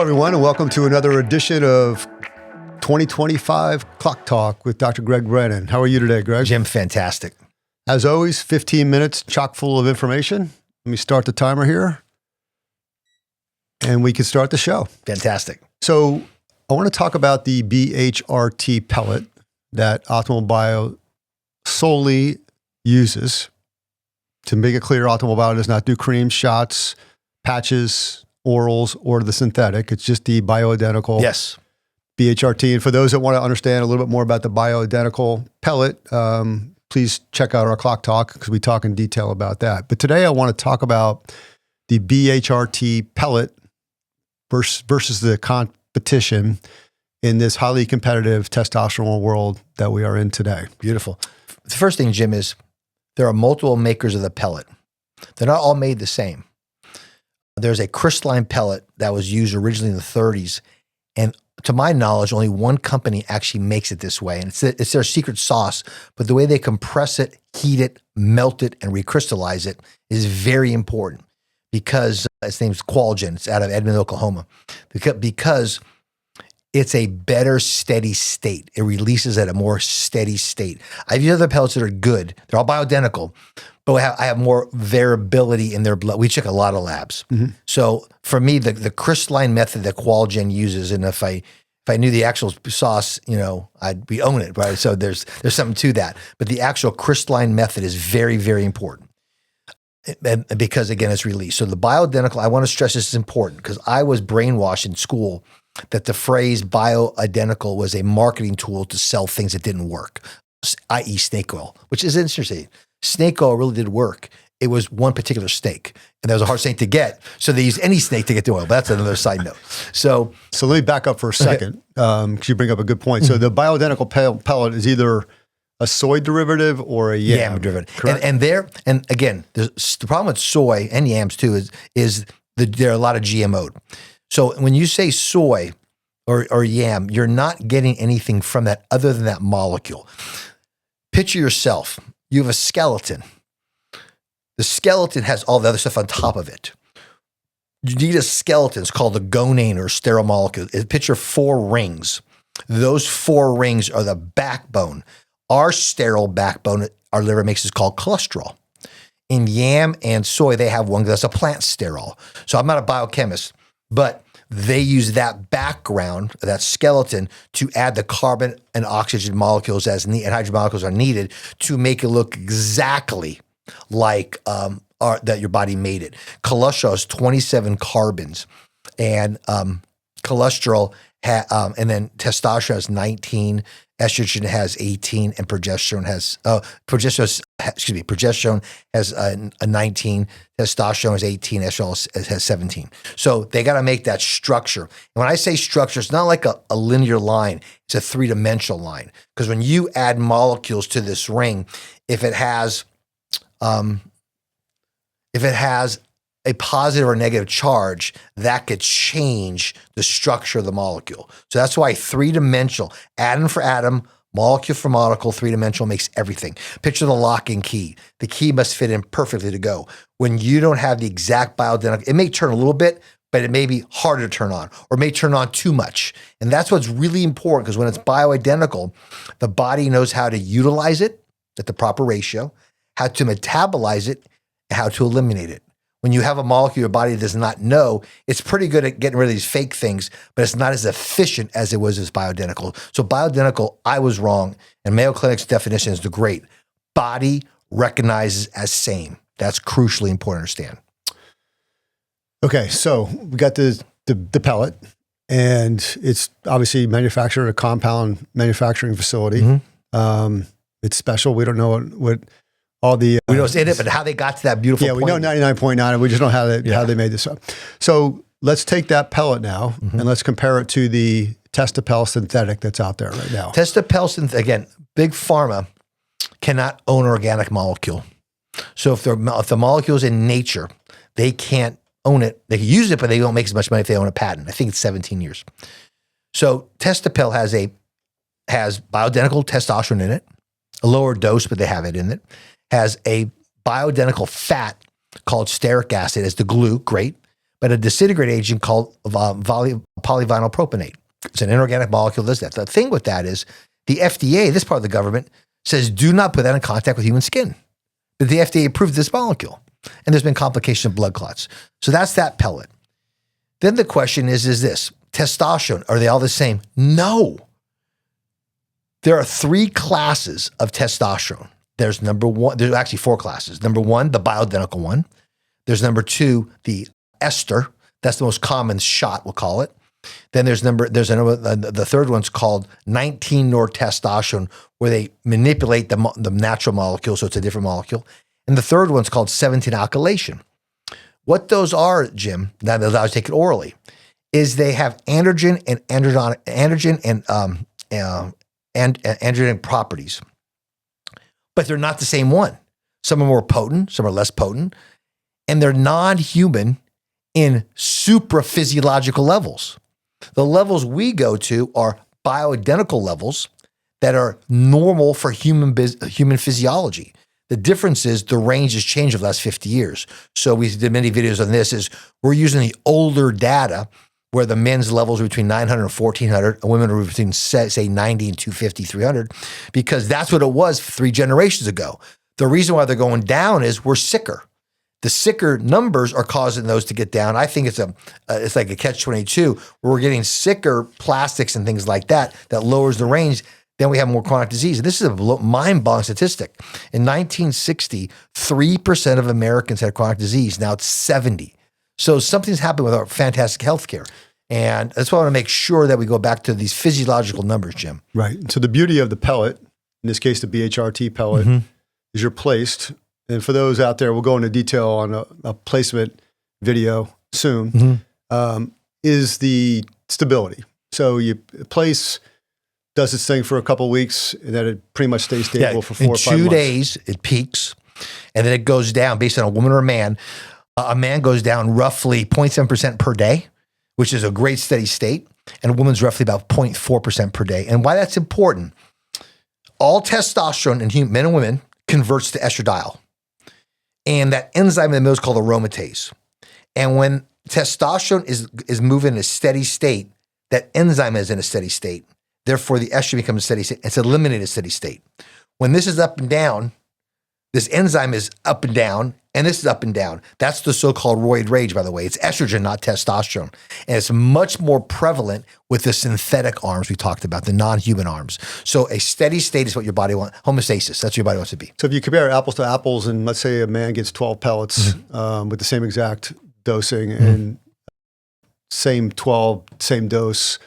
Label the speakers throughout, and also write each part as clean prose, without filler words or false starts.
Speaker 1: everyone, and welcome to another edition of 2025 Clock Talk with Dr. Greg Brannon. How are you today, Greg?
Speaker 2: Jim, fantastic.
Speaker 1: As always, 15 minutes chock full of information. Let me start the timer here, and we can start the show.
Speaker 2: Fantastic.
Speaker 1: So I want to talk about the BHRT pellet that Optimal Bio solely uses. To make it clear, Optimal Bio does not do creams, shots, patches, orals, or the synthetic. It's just the bioidentical BHRT. And for those that want to understand a little bit more about the bioidentical pellet, please check out our Clock Talk because we talk in detail about that. But today I want to talk about the BHRT pellet versus the competition in this highly competitive testosterone world that we are in today.
Speaker 2: Beautiful. The first thing, Jim, is there are multiple makers of the pellet. They're not all made the same. There's a crystalline pellet that was used originally in the 30s. And to my knowledge, only one company actually makes it this way. And it's their secret sauce. But the way they compress it, heat it, melt it, and recrystallize it is very important because its name's Qualgen. It's out of Edmond, Oklahoma. Because it's a better steady state. It releases at a more steady state. I've used other pellets that are good. They're all bioidentical, but I have more variability in their blood. We check a lot of labs. Mm-hmm. So for me, the crystalline method that Qualgen uses, and if I knew the actual sauce, we own it, right? So there's something to that. But the actual crystalline method is very, very important. And because again, it's released. So the bioidentical, I want to stress this is important because I was brainwashed in school that the phrase bioidentical was a marketing tool to sell things that didn't work, i.e. snake oil, which is interesting. Snake oil really did work. It was one particular snake, and that was a hard snake to get. So they used any snake to get the oil. But that's another side note. So
Speaker 1: let me back up for a second because you bring up a good point. So the bioidentical pellet is either a soy derivative or a yam
Speaker 2: derivative.
Speaker 1: Correct?
Speaker 2: And again, the problem with soy and yams too is there are a lot of GMO'd. So when you say soy or yam, you're not getting anything from that other than that molecule. Picture yourself. You have a skeleton. The skeleton has all the other stuff on top of it. You need a skeleton. It's called a gonane or sterile molecule. Picture 4 rings. Those 4 rings are the backbone. Our sterile backbone, our liver makes, is called cholesterol. In yam and soy, they have one that's a plant sterol. So I'm not a biochemist, but they use that background, that skeleton, to add the carbon and oxygen molecules and hydrogen molecules are needed to make it look exactly like that your body made it. Cholesterol has 27 carbons, and cholesterol and then testosterone has 19. Estrogen has 18, and progesterone has a 19. Testosterone is 18. Estrogen has 17. So they got to make that structure. And when I say structure, it's not like a linear line. It's a 3-dimensional line. Because when you add molecules to this ring, if it has a positive or negative charge, that could change the structure of the molecule. So that's why 3-dimensional, atom for atom, molecule for molecule, 3-dimensional makes everything. Picture the lock and key. The key must fit in perfectly to go. When you don't have the exact bioidentical, it may turn a little bit, but it may be harder to turn on or may turn on too much. And that's what's really important because when it's bioidentical, the body knows how to utilize it at the proper ratio, how to metabolize it, and how to eliminate it. When you have a molecule your body does not know, it's pretty good at getting rid of these fake things, but it's not as efficient as it was as bioidentical. So bioidentical, I was wrong. And Mayo Clinic's definition is the great. Body recognizes as same. That's crucially important to understand.
Speaker 1: Okay, so we got the pellet, and it's obviously manufactured at a compound manufacturing facility. Mm-hmm. It's special. We don't know what all the
Speaker 2: we know it's in it, but how they got to that beautiful
Speaker 1: point. We know 99.9, and we just don't know how they made this up. So let's take that pellet now, and let's compare it to the Testapel synthetic that's out there right now.
Speaker 2: Testapel synthetic, again, big pharma cannot own an organic molecule. So if the molecule's in nature, they can't own it. They can use it, but they don't make as much money if they own a patent. I think it's 17 years. So Testapel has bioidentical testosterone in it, a lower dose, but they have it in it. Has a bioidentical fat called stearic acid as the glue, great, but a disintegrating agent called polyvinyl propionate. It's an inorganic molecule. Does that. The thing with that is the FDA, this part of the government, says do not put that in contact with human skin. But the FDA approved this molecule, and there's been complication of blood clots. So that's that pellet. Then the question is this, testosterone, are they all the same? No. There are 3 classes of testosterone. There's number 1, there's actually 4 classes. Number 1, the bioidentical one. There's number 2, the ester. That's the most common shot, we'll call it. Then there's the third one's called 19-nortestosterone, where they manipulate the natural molecule, so it's a different molecule. And the third one's called 17-alkylation. What those are, Jim, that allows you to take it orally, is they have androgen and androgen properties, but they're not the same one. Some are more potent, some are less potent, and they're non-human in supraphysiological levels. The levels we go to are bioidentical levels that are normal for human physiology. The difference is the range has changed over the last 50 years. So we did many videos on this. Is we're using the older data where the men's levels are between 900 and 1400, and women are between, say, 90 and 250, 300, because that's what it was 3 generations ago. The reason why they're going down is we're sicker. The sicker numbers are causing those to get down. I think it's like a catch-22 where we're getting sicker plastics and things like that lowers the range. Then we have more chronic disease. And this is a mind-boggling statistic. In 1960, 3% of Americans had chronic disease. Now it's 70. So something's happened with our fantastic healthcare. And that's why I want to make sure that we go back to these physiological numbers, Jim.
Speaker 1: Right. So the beauty of the pellet, in this case, the BHRT pellet, is you're placed. And for those out there, we'll go into detail on a placement video soon, is the stability. So you place, does its thing for a couple of weeks, and then it pretty much stays stable for 4 or 5 months.
Speaker 2: In 2 days, it peaks, and then it goes down based on a woman or a man. A man goes down roughly 0.7% per day, which is a great steady state, and a woman's roughly about 0.4% per day. And why that's important, all testosterone in men and women converts to estradiol. And that enzyme in the middle is called aromatase. And when testosterone is moving in a steady state, that enzyme is in a steady state. Therefore, the estrogen becomes a steady state. It's eliminated a steady state. When this is up and down, this enzyme is up and down, and this is up and down. That's the so-called roid rage, by the way. It's estrogen, not testosterone. And it's much more prevalent with the synthetic arms we talked about, the non-human arms. So a steady state is what your body wants. Homeostasis, that's what your body wants to be.
Speaker 1: So if you compare apples to apples, and let's say a man gets 12 pellets with the same exact dosing and same 12, same dose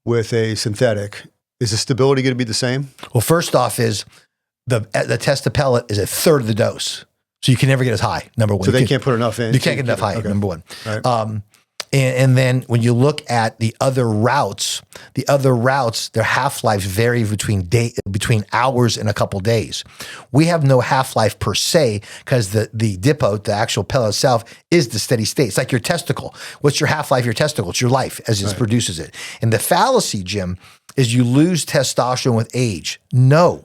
Speaker 1: with a synthetic, is the stability going to be the same?
Speaker 2: Well, first off is the test of pellet is a third of the dose. So you can never get as high, number one.
Speaker 1: So they can't put enough in.
Speaker 2: You can't get enough high, number one.
Speaker 1: Right.
Speaker 2: And then when you look at the other routes, their half-lives vary between hours and a couple days. We have no half-life per se because the depot, the actual pellet itself, is the steady state. It's like your testicle. What's your half-life of your testicle? It's your life as it produces it. And the fallacy, Jim, is you lose testosterone with age. No.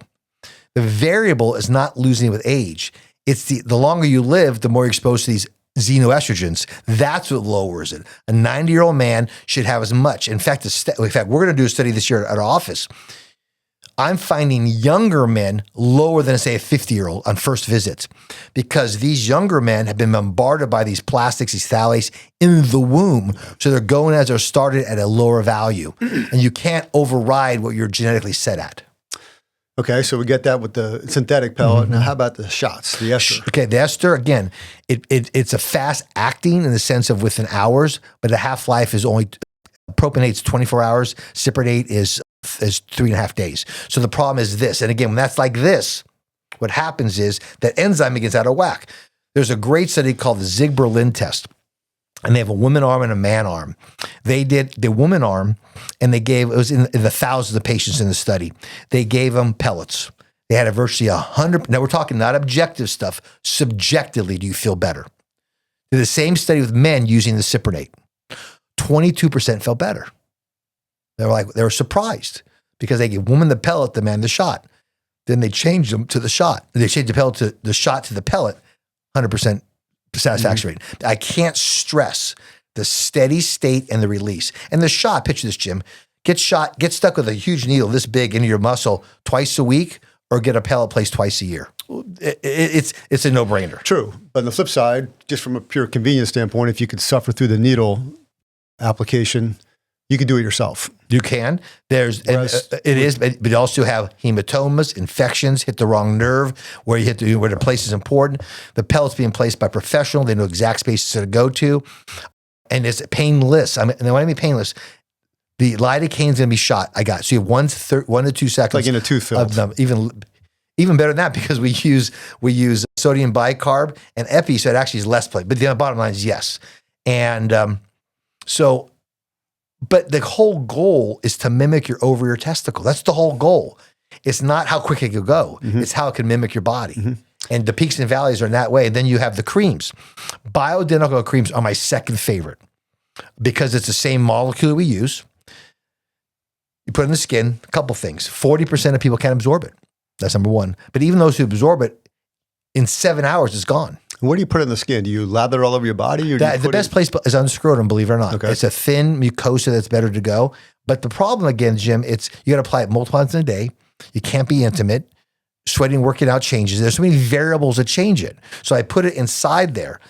Speaker 2: The variable is not losing it with age. It's the longer you live, the more you're exposed to these xenoestrogens. That's what lowers it. A 90-year-old man should have as much. In fact, we're going to do a study this year at our office. I'm finding younger men lower than, say, a 50-year-old on first visit because these younger men have been bombarded by these plastics, these phthalates in the womb. So their gonads are started at a lower value. And you can't override what you're genetically set at.
Speaker 1: Okay, so we get that with the synthetic pellet. Now, how about the shots, the ester?
Speaker 2: Okay, the ester, again, it's a fast acting in the sense of within hours, but the half-life is only, propionate's 24 hours, cyprinate is 3.5 days. So the problem is this, and again, when that's like this, what happens is that enzyme gets out of whack. There's a great study called the Zig-Berlin test, and they have a woman arm and a man arm. They did the woman arm, and it was in the thousands of patients in the study. They gave them pellets. They had a virtually 100. Now we're talking not objective stuff. Subjectively, do you feel better? Did the same study with men using the cyprinate. 22% felt better. They were surprised because they gave woman the pellet, the man the shot. Then they changed them to the shot. They changed the pellet to the shot to the pellet. 100% satisfaction rate. I can't stress the steady state and the release. And the shot, picture this, Jim, get stuck with a huge needle this big into your muscle twice a week, or get a pellet placed twice a year. It's a no-brainer.
Speaker 1: True. But on the flip side, just from a pure convenience standpoint, if you could suffer through the needle application, you could do it yourself.
Speaker 2: You can. But you also have hematomas, infections, hit the wrong nerve, where the place is important. The pellet's being placed by professional. They know exact spaces to go to. And it's painless. And when I mean painless, the lidocaine's going to be shot. So you have 1 to 2 seconds.
Speaker 1: Like in a tooth filled.
Speaker 2: Even better than that, because we use sodium bicarb and epi, so it actually is less play. But the bottom line is yes. And but the whole goal is to mimic your ovary or testicle. That's the whole goal. It's not how quick it can go. Mm-hmm. It's how it can mimic your body. Mm-hmm. And the peaks and valleys are in that way. And then you have the creams. Bioidentical creams are my second favorite because it's the same molecule we use. You put it in the skin, a couple things. 40% of people can't absorb it. That's number one. But even those who absorb it, in 7 hours, it's gone.
Speaker 1: Where do you put it in the skin? Do you lather it all over your body? Or
Speaker 2: the best place is on the scrotum, believe it or not. Okay. It's a thin mucosa that's better to go. But the problem, again, Jim, you got to apply it multiple times in a day. You can't be intimate. Sweating, working out changes. There's so many variables that change it. So I put it inside there.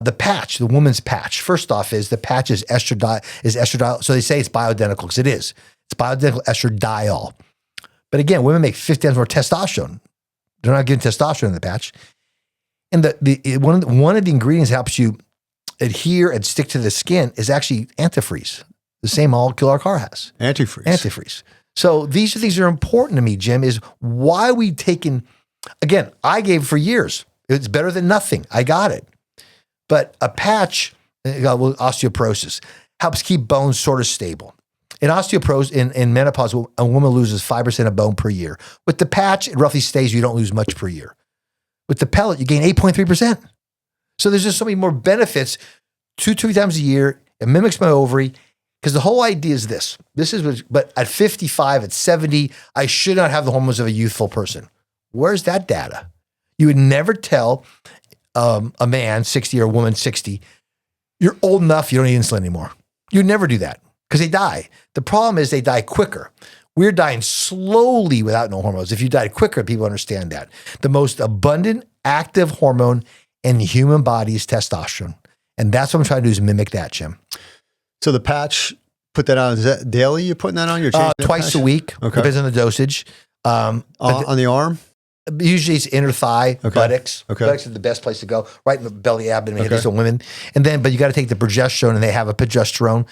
Speaker 2: The patch, the woman's patch, first off, the patch is estradiol. So they say it's bioidentical because it is. It's bioidentical estradiol. But again, women make 50 times more testosterone. They're not getting testosterone in the patch. And one of the ingredients that helps you adhere and stick to the skin is actually antifreeze, the same molecule our car has. Antifreeze. So these are things that are important to me, Jim, is why we taken, again, I gave it for years. It's better than nothing. I got it. But a patch, osteoporosis, helps keep bones sort of stable. In osteoporosis, in menopause, a woman loses 5% of bone per year. With the patch, it roughly stays, you don't lose much per year. With the pellet, you gain 8.3%. So there's just so many more benefits 2-3 times a year. It mimics my ovary. Because the whole idea is this. But at 55, at 70, I should not have the hormones of a youthful person. Where's that data? You would never tell a man 60 or a woman 60, you're old enough, you don't need insulin anymore. You'd never do that because they die. The problem is they die quicker. We're dying slowly without no hormones. If you died quicker, people understand that. The most abundant active hormone in the human body is testosterone. And that's what I'm trying to do is mimic that, Jim.
Speaker 1: So the patch, put that on, is that daily you're putting that on? You're changing
Speaker 2: twice a week, depends on the dosage.
Speaker 1: On the arm?
Speaker 2: Usually it's inner thigh, buttocks. Buttocks is the best place to go, right in the belly, abdomen, these are women. But you got to take the progesterone, and they have a progesterone.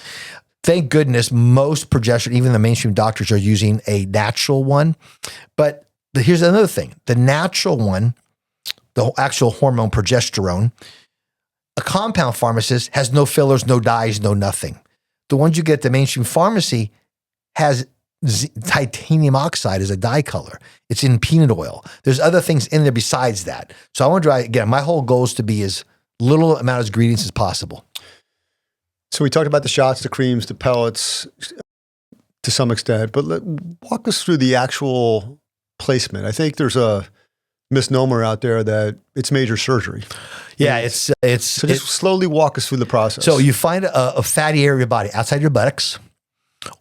Speaker 2: Thank goodness most progesterone, even the mainstream doctors are using a natural one. But here's another thing. The natural one, the actual hormone progesterone, a compound pharmacist has no fillers, no dyes, no nothing. The ones you get at the mainstream pharmacy has titanium oxide as a dye color. It's in peanut oil. There's other things in there besides that. So I want to try, again, my whole goal is to be as little amount of ingredients as possible.
Speaker 1: So we talked about the shots, the creams, the pellets to some extent, but walk us through the actual placement. I think there's a misnomer out there that it's major surgery.
Speaker 2: Yeah,
Speaker 1: so just slowly walk us through the process.
Speaker 2: So you find a fatty area of your body outside your buttocks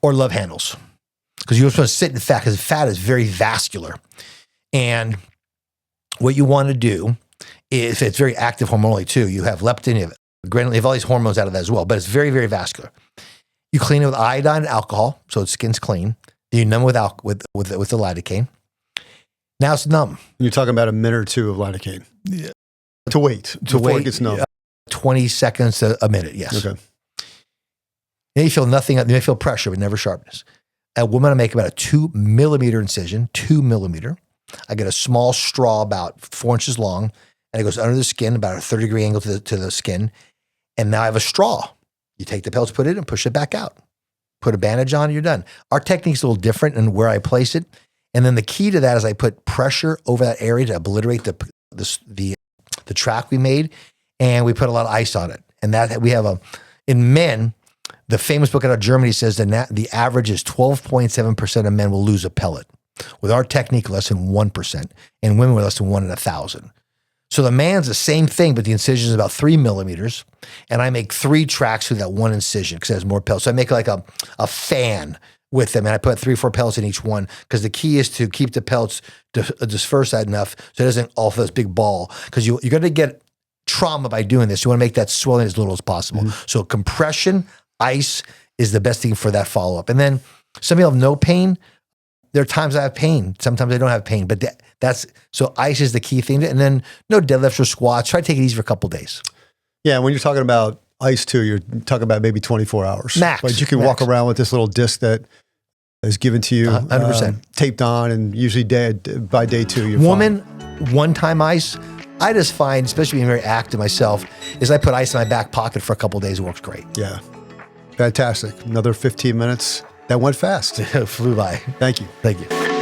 Speaker 2: or love handles. Because you're supposed to sit in fat, because fat is very vascular. And what you want to do is, it's very active hormonally too. You have leptin, you have ghrelin, you have all these hormones out of that as well, but it's very, very vascular. You clean it with iodine and alcohol, so the skin's clean. Then you numb with the lidocaine. Now it's numb.
Speaker 1: You're talking about a minute or two of lidocaine. Yeah. To wait before it gets numb.
Speaker 2: 20 seconds to a minute, yes.
Speaker 1: Okay.
Speaker 2: Then you feel nothing, you may feel pressure, but never sharpness. A woman, I make about a 2 millimeter incision, 2 millimeter. I get a small straw about 4 inches long, and it goes under the skin, about a 30-degree angle to the skin. And now I have a straw. You take the pellets, put it in, and push it back out. Put a bandage on, and you're done. Our technique's a little different in where I place it. And then the key to that is I put pressure over that area to obliterate the track we made, and we put a lot of ice on it. And that we have in men, the famous book out of Germany says that the average is 12.7% of men will lose a pellet. With our technique, less than 1%, and women were less than 1 in 1,000. So the man's the same thing, but the incision is about 3 millimeters. And I make 3 tracks through that one incision because it has more pellets. So I make like a fan with them, and I put 3 or 4 pellets in each one because the key is to keep the pellets dispersed enough so it doesn't all for this big ball, because you're going to get trauma by doing this. You want to make that swelling as little as possible. So compression, ice is the best thing for that follow-up. And then some people have no pain. There are times I have pain. Sometimes I don't have pain, but so ice is the key thing. And then no deadlifts or squats. Try to take it easy for a couple of days.
Speaker 1: Yeah, when you're talking about ice too, you're talking about maybe 24 hours.
Speaker 2: Max.
Speaker 1: But you can walk around with this little disc that is given to you,
Speaker 2: 100%.
Speaker 1: Taped on, and usually by day 2, you're
Speaker 2: Woman,
Speaker 1: fine.
Speaker 2: one-time ice. I just find, especially being very active myself, is I put ice in my back pocket for a couple of days. It works great.
Speaker 1: Yeah, fantastic. Another 15 minutes. That went fast.
Speaker 2: Flew by.
Speaker 1: Thank you.
Speaker 2: Thank you.